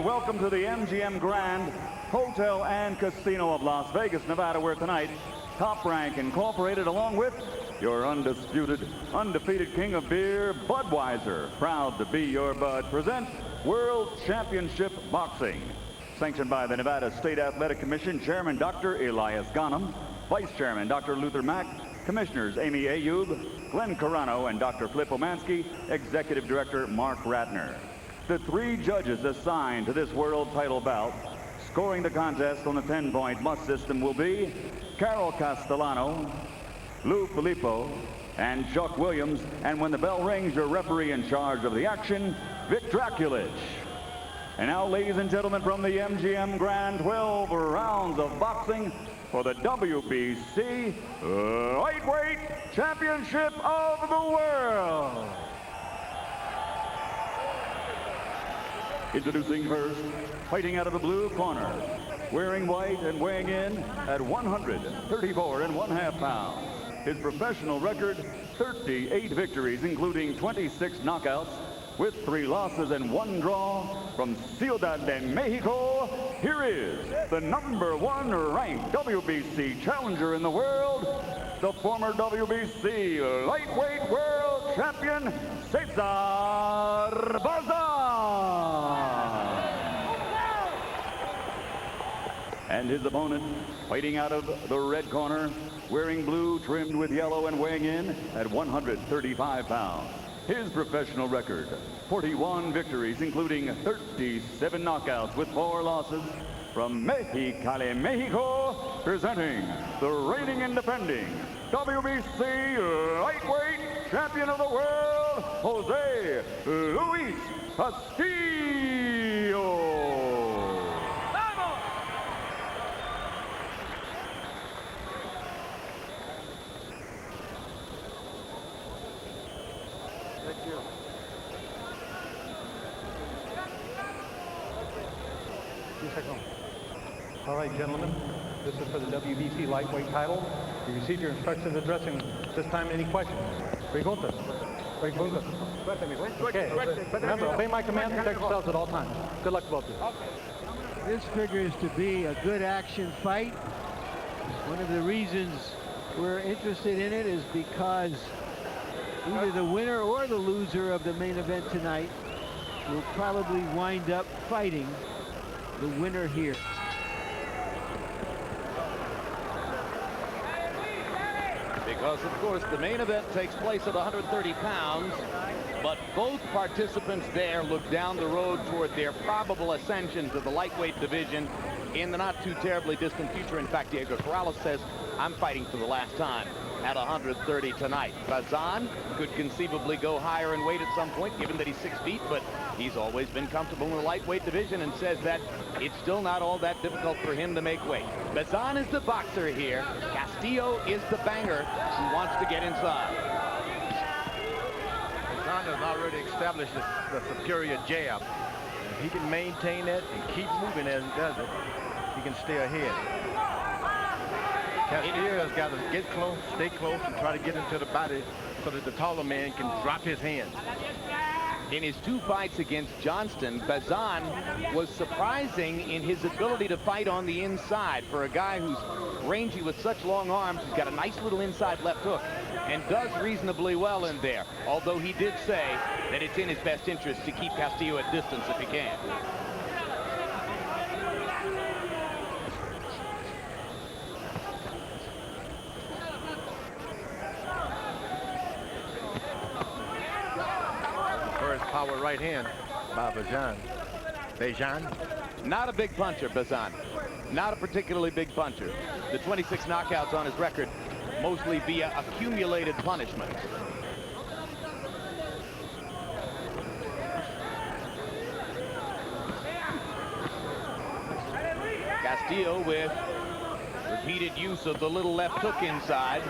Welcome to the MGM Grand Hotel and Casino of Las Vegas, Nevada, where tonight Top Rank Incorporated, along with your undisputed, undefeated king of beer, Budweiser, proud to be your bud, present World Championship Boxing. Sanctioned by the Nevada State Athletic Commission, Chairman Dr. Elias Ghanem, Vice Chairman Dr. Luther Mack, Commissioners Amy Ayub, Glenn Carano, and Dr. Flip Omansky, Executive Director Mark Ratner. The three judges assigned to this world title bout, scoring the contest on the 10-point must system, will be Carol Castellano, Lou Filippo, and Chuck Williams. And when the bell rings, your referee in charge of the action, Vic Draculich. And now, ladies and gentlemen, from the MGM Grand, 12 rounds of boxing for the WBC Lightweight Championship of the World. Introducing first, fighting out of the blue corner, wearing white and weighing in at 134 1/2 pounds. His professional record, 38 victories, including 26 knockouts, with 3 losses and 1 draw. From Ciudad de Mexico, here is the #1 ranked WBC challenger in the world, the former WBC lightweight world champion, Cesar Bazan. And his opponent, fighting out of the red corner, wearing blue trimmed with yellow and weighing in at 135 pounds. His professional record, 41 victories, including 37 knockouts with 4 losses. From Mexicali, Mexico, presenting the reigning and defending WBC lightweight champion of the world, Jose Luis Castillo. Thank you. All right, gentlemen, this is for the WBC lightweight title. You received your instructions addressing this time any questions. Preguntas. Preguntas. Okay, remember, obey my command, protect yourselves at all times. Good luck to both of you. This figures to be a good action fight. One of the reasons we're interested in it is because either the winner or the loser of the main event tonight will probably wind up fighting the winner here. Because, of course, the main event takes place at 130 pounds, but both participants there look down the road toward their probable ascension to the lightweight division in the not too terribly distant future. In fact, Diego Corrales says, I'm fighting for the last time at 130 tonight. Bazan could conceivably go higher in weight at some point, given that he's 6 feet, but he's always been comfortable in the lightweight division and says that it's still not all that difficult for him to make weight. Bazan is the boxer here. Castillo is the banger who wants to get inside. Bazan has already established the superior jab. If he can maintain it and keep moving as he does it, he can stay ahead. Castillo has got to get close, stay close, and try to get into the body so that the taller man can drop his hands. In his 2 fights against Johnston, Bazan was surprising in his ability to fight on the inside. For a guy who's rangy with such long arms, he's got a nice little inside left hook and does reasonably well in there. Although he did say that it's in his best interest to keep Castillo at distance if he can. Power right hand by Bazan. Not a big puncher, Bazan. Not a particularly big puncher. The 26 knockouts on his record, mostly via accumulated punishment. Castillo with repeated use of the little left hook inside.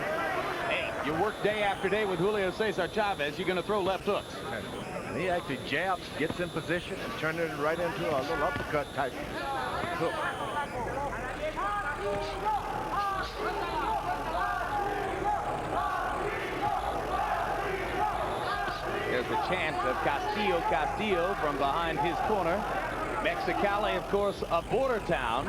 Hey, you work day after day with Julio Cesar Chavez, you're going to throw left hooks. He actually jabs, gets in position, and turns it right into a little uppercut type hook. There's a chant of Castillo, Castillo from behind his corner. Mexicali, of course, a border town,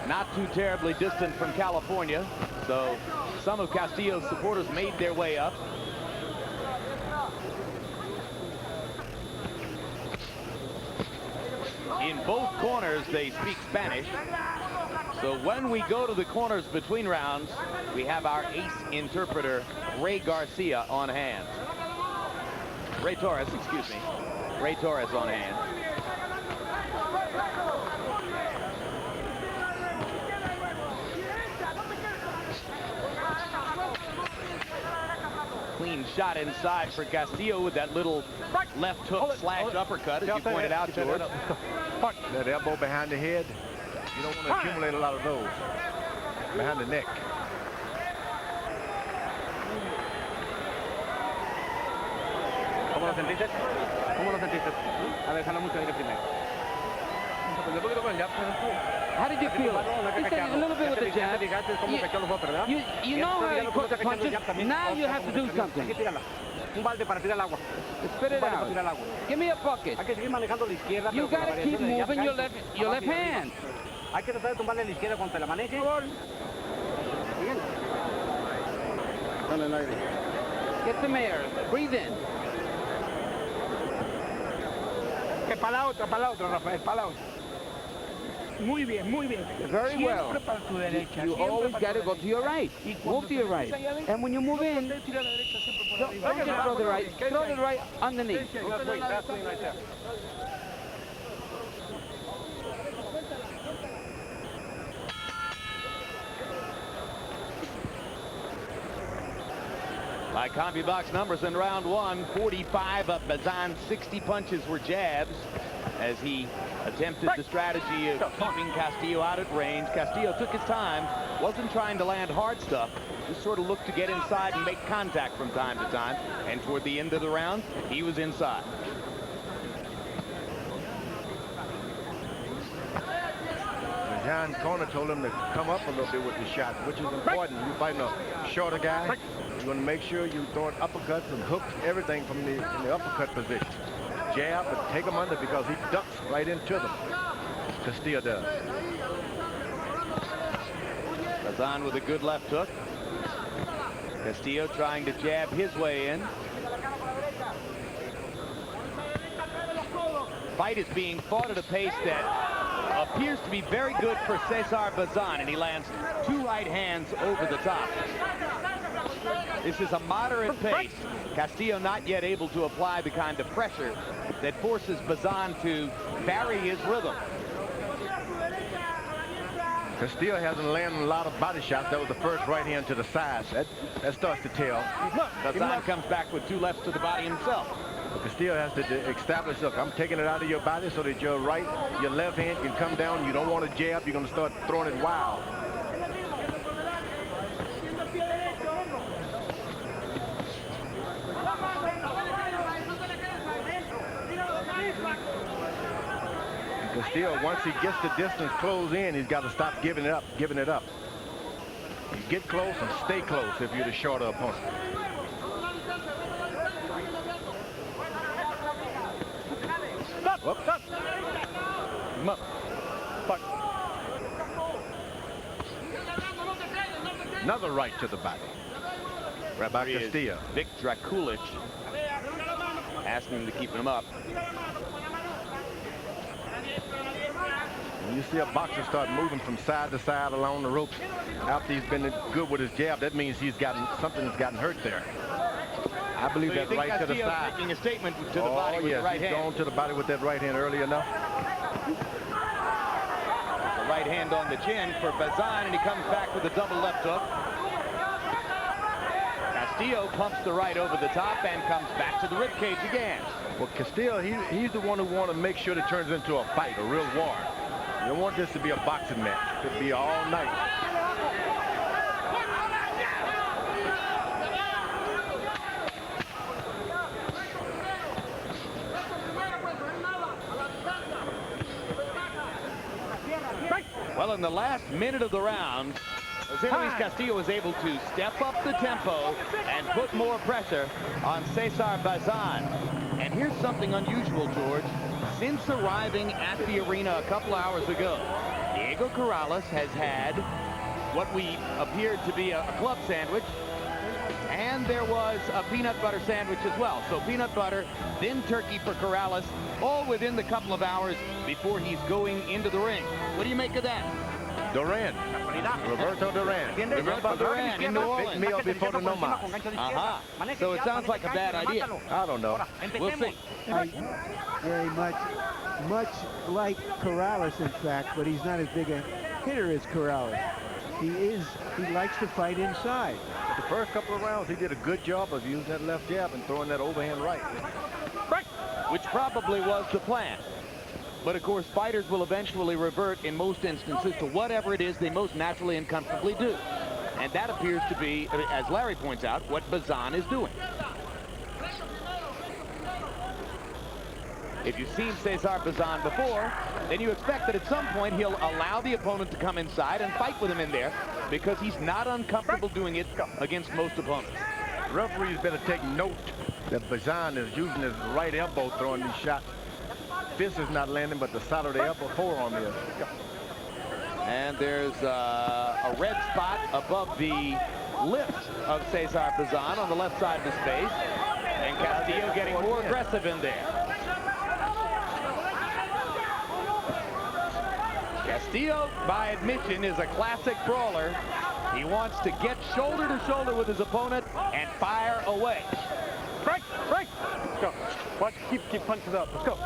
not too terribly distant from California. So some of Castillo's supporters made their way up. In both corners, they speak Spanish. So when we go to the corners between rounds, we have our ace interpreter, Ray Garcia, on hand. Ray Torres, excuse me. Ray Torres on hand. Clean shot inside for Castillo with that little left hook slash uppercut, as you pointed out, George. That elbow behind the head, you don't want to accumulate a lot of those behind the neck. ¿Cómo lo sentiste? ¿Cómo lo sentiste? A ver, jala mucho aire primero. How did you feel it? He said a little bit with the jab. You know how he puts the punches. Now you have to do something. Un balde para tirar al agua. Spit it out. Give me a bucket. Hay que seguir manejando la izquierda. You got to keep moving your left hand. Hay que tratar de tumbarle a la izquierda cuando la maneje. Dale el aire. Get some air. Breathe in. Que para la otra, Rafael, para la otra. Muy bien, muy bien. Very well. You always got to go to your right. Move to your right. And when you move in, don't just throw the right underneath. By CompuBox numbers in round one, 45 of Bazan's 60 punches were jabs as he attempted the strategy of keeping Castillo out at range. Castillo took his time, wasn't trying to land hard stuff, just sort of looked to get inside and make contact from time to time. And toward the end of the round, he was inside. John Corner told him to come up a little bit with the shot, which is important. You're fighting a shorter guy. You want to make sure you throwing uppercuts and hooks, everything from the uppercut position. Jab, but take him under because he ducks right into them. Castillo does. Bazan with a good left hook. Castillo trying to jab his way in. Fight is being fought at a pace that appears to be very good for Cesar Bazan, and he lands two right hands over the top. This is a moderate pace. Castillo not yet able to apply the kind of pressure that forces Bazan to vary his rhythm. Castillo hasn't landed a lot of body shots. That was the first right hand to the side. That starts to tell. Bazan comes back with two lefts to the body himself. Castillo has to establish, look, I'm taking it out of your body so that your left hand can come down. You don't want to jab. You're going to start throwing it wild. Castillo, once he gets the distance close in, he's got to stop giving it up. You get close and stay close if you're the shorter opponent. Another right to the body. Right by Castillo. Vic Drakulich asking him to keep him up. When you see a boxer start moving from side to side along the ropes after he's been good with his jab, that means something's gotten hurt there. I believe that right to the side. Making a statement to the body with the right hand. He's gone to the body with that right hand early enough. The right hand on the chin for Bazan, and he comes back with a double left hook. Castillo pumps the right over the top and comes back to the ribcage again. Well, Castillo, he's the one who wants to make sure it turns into a fight, a real war. You don't want this to be a boxing match. It could be all night. Well, in the last minute of the round, Jose Luis Castillo was able to step up the tempo and put more pressure on Cesar Bazan. And here's something unusual, George. since arriving at the arena a couple hours ago, Diego Corrales has had what we appeared to be a club sandwich, and there was a peanut butter sandwich as well. So peanut butter, then turkey for Corrales, all within the couple of hours before he's going into the ring. What do you make of that? Duran. Roberto Duran. Roberto Duran in New Orleans. Big meal before the nomad. So it sounds like a bad idea. I don't know. We'll see. Very much like Corrales, in fact, but he's not as big a hitter as Corrales. He likes to fight inside. But the first couple of rounds, he did a good job of using that left jab and throwing that overhand right. Which probably was the plan. But of course, fighters will eventually revert in most instances to whatever it is they most naturally and comfortably do. And that appears to be, as Larry points out, what Bazan is doing. If you've seen Cesar Bazan before, then you expect that at some point he'll allow the opponent to come inside and fight with him in there, because he's not uncomfortable doing it against most opponents. The referee's better take note that Bazan is using his right elbow throwing these shots. Fist is not landing, but the side of the upper forearm is. And there's a red spot above the lips of Cesar Bazan on the left side of his face. And Castillo getting more aggressive in there. Castillo, by admission, is a classic brawler. He wants to get shoulder to shoulder with his opponent and fire away. Break! Let's go. Watch, keep punches up. Let's go.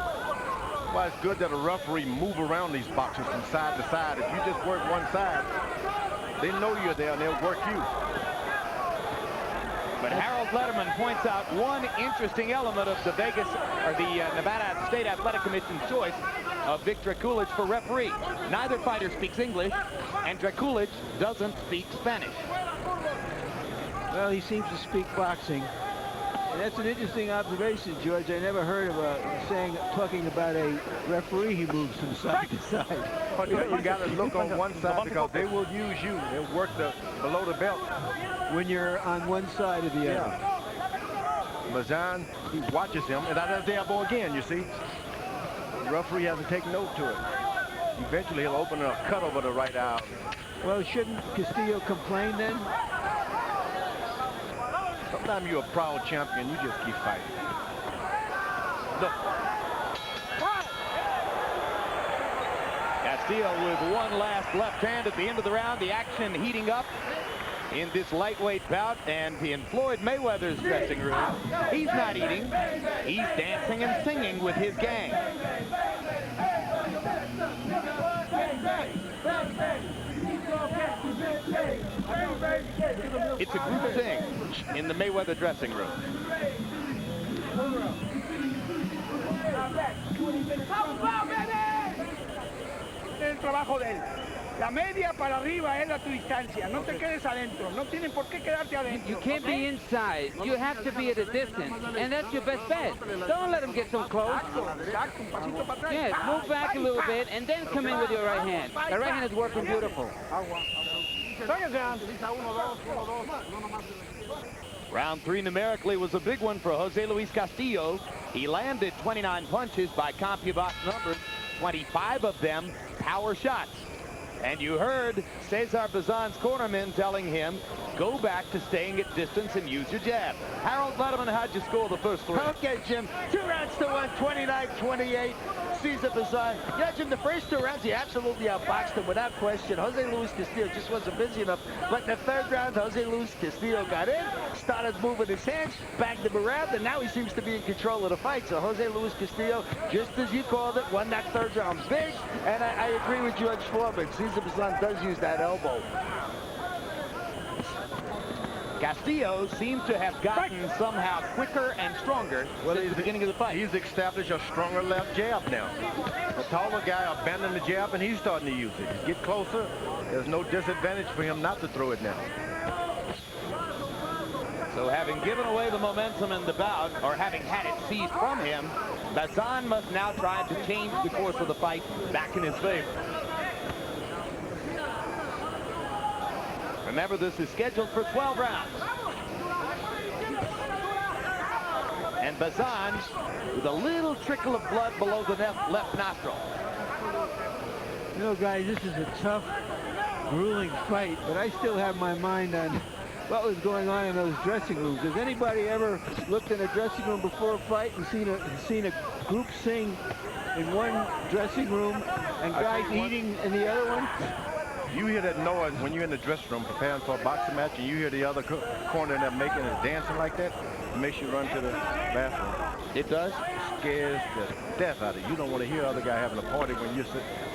Well, it's good that a referee move around these boxers from side to side. If you just work one side, they know you're there and they'll work you. But Harold Letterman points out one interesting element of the Nevada State Athletic Commission's choice of Vic Drakulich for referee. Neither fighter speaks English, and Drakulich doesn't speak Spanish. Well, he seems to speak boxing. And that's an interesting observation, George. I never heard of talking about a referee who moves from side to side. But you got to look on one side because they will use you. They'll work below the belt. When you're on one side or the other. Bazan, he watches him, and that's the elbow again, you see. The referee has to take note to it. Eventually, he'll open a cut over the right eye. Well, shouldn't Castillo complain then? Sometimes you're a proud champion, you just keep fighting. Look. Castillo with one last left hand at the end of the round. The action heating up in this lightweight bout, and in Floyd Mayweather's dressing room, he's not eating. He's dancing and singing with his gang. It's a group sing in the Mayweather dressing room. El trabajo de él. La media para arriba es tu distancia. No te quedes adentro. No tienen por qué quedarte adentro. You can't be inside. You have to be at a distance. And that's your best bet. Don't let him get so close. Exacto, un pasito para atrás. Yes, move back a little bit and then come in with your right hand. The right hand is working beautiful. Round 3 numerically was a big one for Jose Luis Castillo. He landed 29 punches by CompuBox numbers, 25 of them power shots. And you heard Cesar Bazan's cornerman telling him, go back to staying at distance and use your jab. Harold Letterman, how'd you score the first 3? Okay, Jim. 2 rounds to 1, 29-28. Cesar Bazan. Yeah, Jim, the first 2 rounds, he absolutely outboxed him without question. Jose Luis Castillo just wasn't busy enough. But in the 3rd round, Jose Luis Castillo got in, started moving his hands, bagged him around, and now he seems to be in control of the fight. So Jose Luis Castillo, just as you called it, won that 3rd round big. And I agree with George Foreman. Cesar Bazan does use that elbow. Castillo seems to have gotten somehow quicker and stronger since the beginning of the fight. He's established a stronger left jab now. The taller guy abandoned the jab, and he's starting to use it. He's get closer. There's no disadvantage for him not to throw it now. So having given away the momentum in the bout, or having had it seized from him, Bazan must now try to change the course of the fight back in his favor. Remember, this is scheduled for 12 rounds. And Bazan with a little trickle of blood below the left nostril. You know, guys, this is a tough, grueling fight, but I still have my mind on what was going on in those dressing rooms. Has anybody ever looked in a dressing room before a fight and seen a group sing in one dressing room and guys eating in the other one? You hear that noise when you're in the dressing room preparing for a boxing match, and you hear the other corner and they're making it dancing like that. It makes you run to the bathroom. It does? It scares the death out of you. You don't want to hear other guy having a party when you're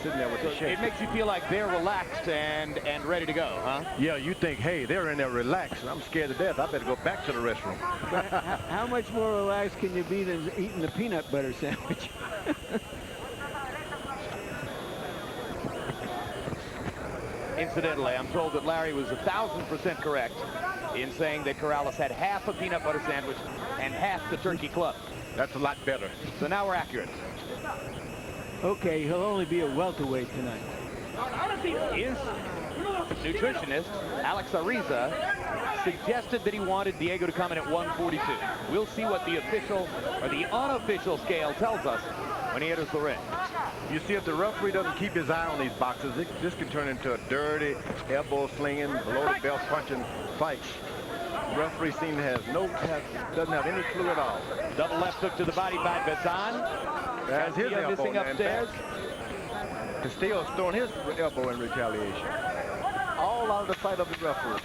sitting there with the shake. It makes you feel like they're relaxed and ready to go, huh? Yeah, you think, hey, they're in there relaxed. I'm scared to death. I better go back to the restroom. How much more relaxed can you be than eating the peanut butter sandwich? Incidentally, I'm told that Larry was 1,000% correct in saying that Corrales had half a peanut butter sandwich and half the turkey club. That's a lot better. So now we're accurate. Okay, he'll only be a welterweight tonight. His nutritionist, Alex Ariza, suggested that he wanted Diego to come in at 142. We'll see what the official or the unofficial scale tells us when he enters the ring. You see, if the referee doesn't keep his eye on these boxers, this can turn into a dirty, elbow-slinging, below-the-belt punching fight. The referee seems doesn't have any clue at all. Double left hook to the body by Bazan. That's his elbow missing upstairs. Castillo's throwing his elbow in retaliation. All out of the sight of the referee.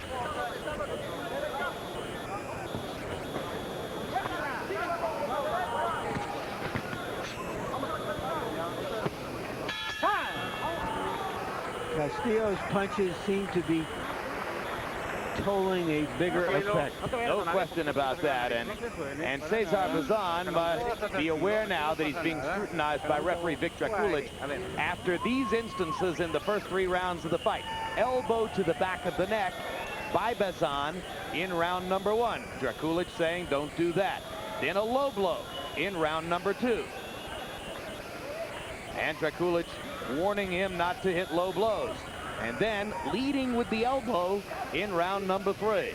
Castillo's punches seem to be tolling a bigger effect. No question about that. And Cesar Bazan must be aware now that he's being scrutinized by referee Vic Drakulic after these instances in the first 3 rounds of the fight. Elbow to the back of the neck by Bazan in round number 1. Drakulic saying don't do that. Then a low blow in round number 2. And Drakulic warning him not to hit low blows. And then leading with the elbow in round number 3.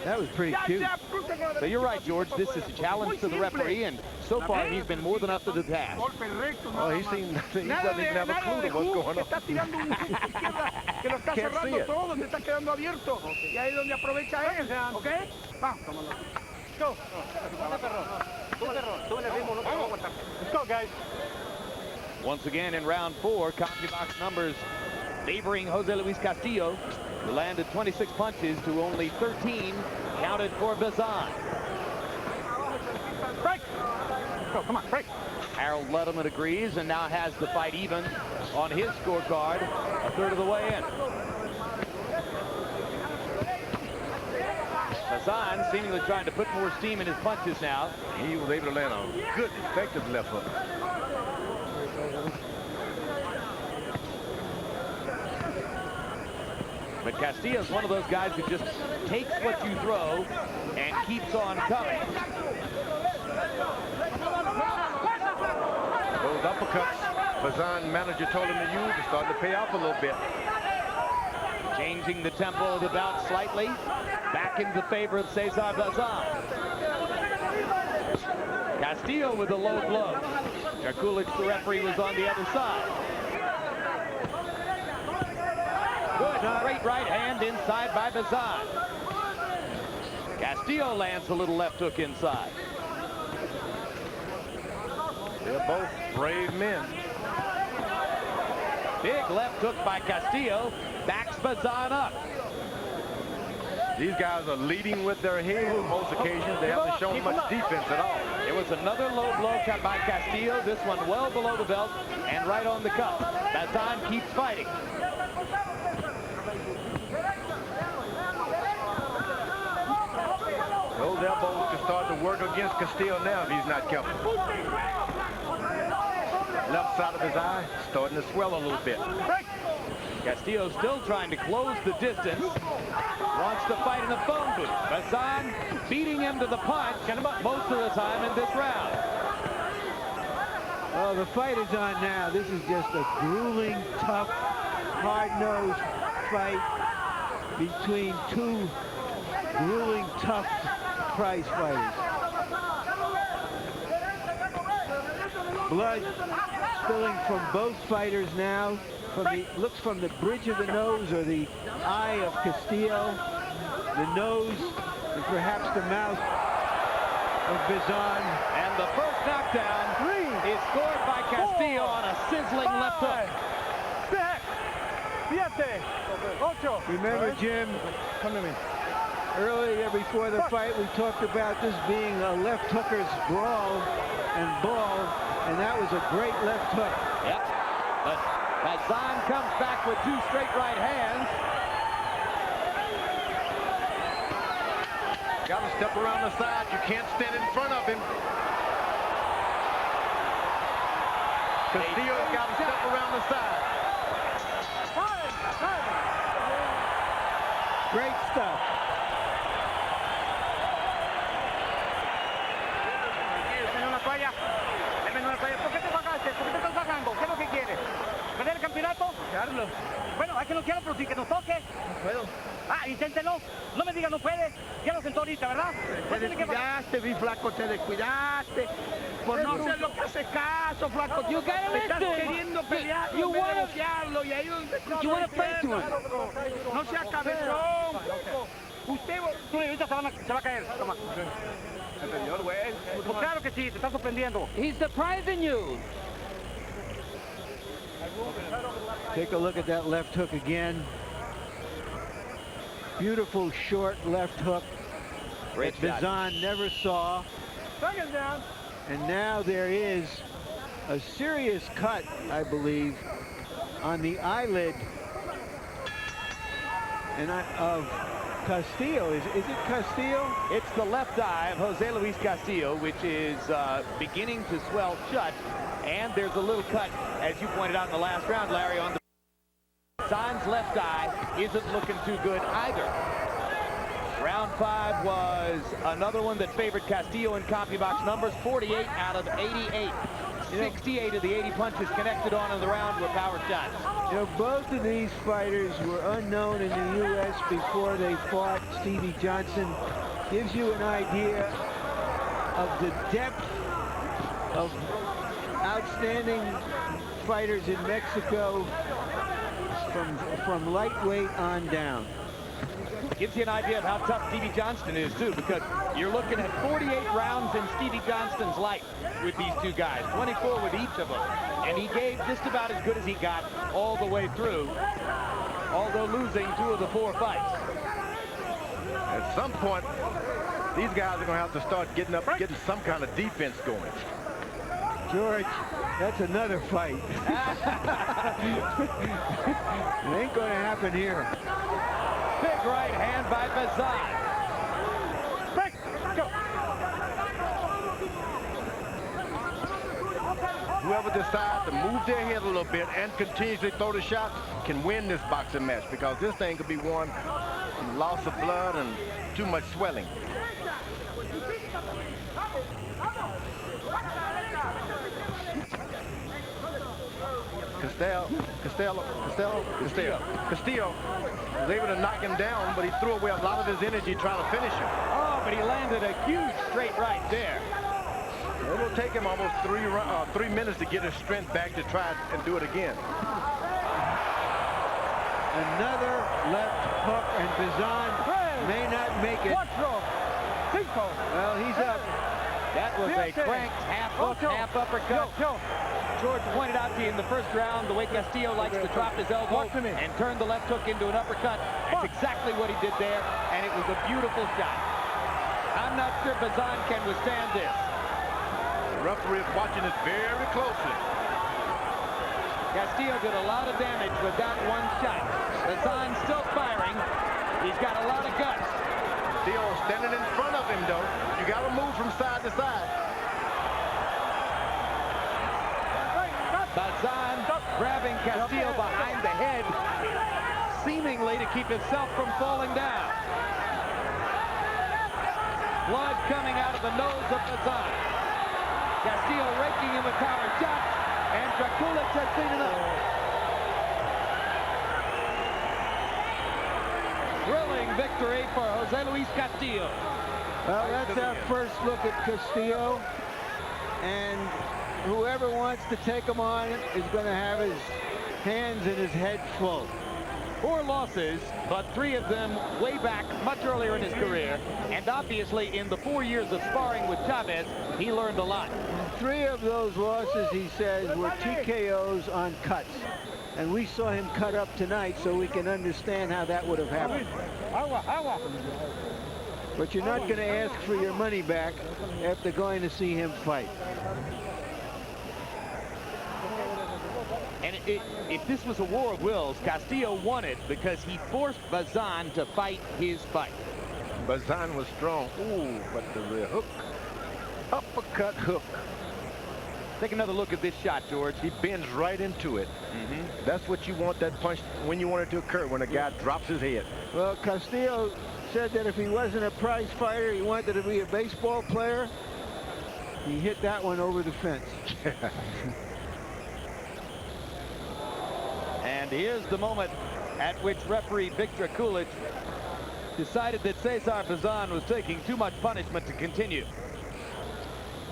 That was pretty cute. So you're right, George. This is a challenge to the referee, and so far he's been more than up to the task. Oh, he doesn't even have a clue to what's going on. Can't see it. Go. Let's go, guys. Once again in round 4, copy box numbers favoring Jose Luis Castillo, who landed 26 punches to only 13 counted for Bazan. Break. Go, come on, break. Harold Letterman agrees and now has the fight even on his scorecard, a third of the way in. Bazan seemingly trying to put more steam in his punches now. He was able to land a good, effective left hook. But Castillo's one of those guys who just takes what you throw and keeps on coming. Those uppercuts, Bazan manager told him to use, are starting to pay off a little bit. Changing the tempo of the bout slightly. Back into favor of Cesar Bazan. Castillo with a low blow. Drakulic, the referee, was on the other side. Good, great right hand inside by Bazan. Castillo lands a little left hook inside. They're both brave men. Big left hook by Castillo. Backs Bazan up. These guys are leading with their head on most occasions. They haven't shown much defense at all. It was another low blow cut by Castillo. This one well below the belt and right on the cuff. Bazan keeps fighting. Those elbows can start to work against Castillo now if he's not careful. Left side of his eye starting to swell a little bit. Castillo still trying to close the distance. Wants to fight in a phone booth. Bazan beating him to the punch most of the time in this round. Well, the fight is on now. This is just a grueling, tough, hard-nosed fight between two grueling, tough prize fighters. Blood spilling from both fighters now. Looks from the bridge of the nose or the eye of Castillo, the nose, and perhaps the mouth of Bazan. And the first knockdown is scored by Castillo on a sizzling left hook. Remember, Jim, earlier before the fight, we talked about this being a left hooker's brawl and ball, and that was a great left hook. Yep. But Bazan comes back with 2 straight right hands. Got to step around the side. You can't stand in front of him. Castillo's got to step around the side. Great stuff. ¿Por qué te bajaste? ¿Por qué te estás bajando? ¿Qué es lo que quieres? ¿Perder el campeonato? Carlos. Bueno, hay que noquearlo, pero sin que nos toque. No puedo. Ah, inténtelo. No me digas no puedes. Ya lo sentó ahorita, ¿verdad? Te descuidaste, mi flaco, te descuidaste. Por no hacer lo que hace caso, flaco. You gotta Estás listen. queriendo pelear, You en vez de wanna- noquearlo, y ahí es donde You wanna fight to him. No seas cabezón. Usted, tú ahorita se va a caer. Toma. Pues claro que sí, te está sorprendiendo. He's surprising you. Take a look at that left hook again. Beautiful short left hook Great that shot. Bazan never saw. Second down. And now there is a serious cut, I believe, on the eyelid of Castillo. Is it Castillo? It's the left eye of Jose Luis Castillo, which is beginning to swell shut. And there's a little cut, as you pointed out in the last round, Larry, on the Bazan's left eye isn't looking too good either. Round 5 was another one that favored Castillo in CompuBox numbers, 48 out of 88. 68 of the 80 punches connected on in the round were power shots. You know, both of these fighters were unknown in the U.S. before they fought. Stevie Johnson gives you an idea of the depth of outstanding fighters in Mexico from lightweight on down. Gives you an idea of how tough Stevie Johnston is, too, because you're looking at 48 rounds in Stevie Johnston's life with these two guys, 24 with each of them. And he gave just about as good as he got all the way through, although losing 2 of the 4 fights. At some point, these guys are going to have to start getting some kind of defense going. George, that's another fight. It ain't going to happen here. Big right hand by Bazan. Whoever decides to move their head a little bit and continuously throw the shots can win this boxing match, because this thing could be won from loss of blood and too much swelling. Castillo was able to knock him down, but he threw away a lot of his energy trying to finish him. Oh, but he landed a huge straight right there. It'll take him almost 3 minutes to get his strength back to try and do it again. Another left hook, and Bazan may not make it. Well, he's up. That was a cranked half hook, half uppercut. George pointed out to you in the first round the way Castillo likes to drop his elbow and turn the left hook into an uppercut. That's exactly what he did there, and it was a beautiful shot. I'm not sure Bazan can withstand this. The referee is watching this very closely. Castillo did a lot of damage with that one shot. Bazan still firing. He's got a lot of guts. Castillo standing in front of him, though. You got to move from side to side. Bazan grabbing Castillo behind the head, seemingly to keep himself from falling down. Blood coming out of the nose of Bazan. Castillo raking him with power shots, and Draculic has seen enough. Thrilling victory for Jose Luis Castillo. Well, that's our first look at Castillo, and whoever wants to take him on is going to have his hands and his head full. 4 losses, but 3 of them way back much earlier in his career. And obviously in the 4 years of sparring with Chavez, he learned a lot. 3 of those losses, he says, were TKOs on cuts. And we saw him cut up tonight, so we can understand how that would have happened. But you're not going to ask for your money back after going to see him fight. And if this was a war of wills, Castillo won it because he forced Bazan to fight his fight. Bazan was strong. Ooh, but the rear hook. Uppercut hook. Take another look at this shot, George. He bends right into it. That's what you want, that punch, when you want it to occur, when a guy drops his head. Well, Castillo said that if he wasn't a prize fighter, he wanted to be a baseball player. He hit that one over the fence. And here's the moment at which referee Victor Kulich decided that Cesar Bazan was taking too much punishment to continue.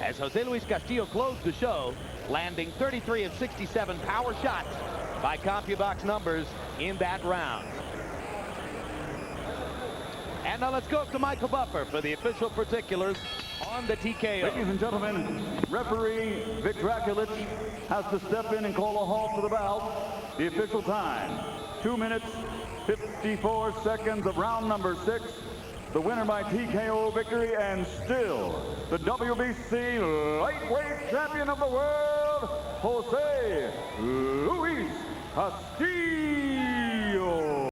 As Jose Luis Castillo closed the show, landing 33 of 67 power shots by CompuBox numbers in that round. And now let's go up to Michael Buffer for the official particulars on the TKO. Ladies and gentlemen, referee Victor Kulich has to step in and call a halt to the bout. The official time, 2 minutes, 54 seconds of round number 6. The winner by TKO victory, and still the WBC lightweight champion of the world, Jose Luis Castillo.